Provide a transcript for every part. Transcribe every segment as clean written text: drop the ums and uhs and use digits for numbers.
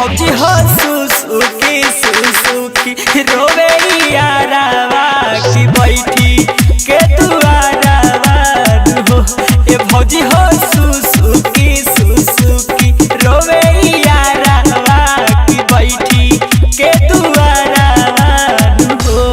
भौजी हो सुसुकी सुसुकी रोवे यारावा की बैठी के दुआरावा हो। ए भौजी हो सुसुकी सुसुकी रोवे यारावा की बैठी के दुआरावा हो।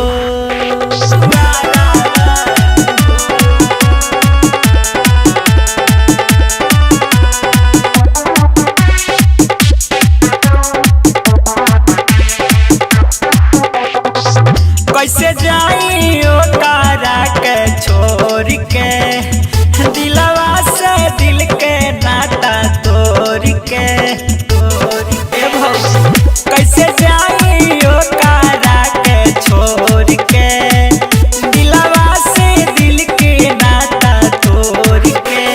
कैसे जाई ओकरा के छोड़ के दिलवा से दिल के नाता तोड़ के कैसे जाई ओकरा के छोड़ के दिलवा से दिल के नाता तोड़ के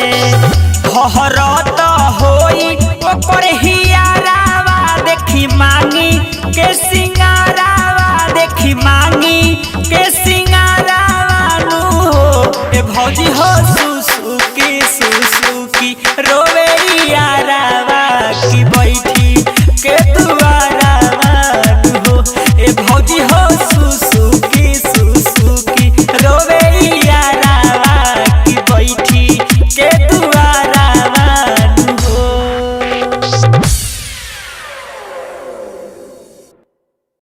हरत होई ओकर हियारावा देखी मांगी के सिंगारावा देखी मांगी के सिंगारावानू हो। ए भौजी हो सुसुकी सुसुकी रोवे यारा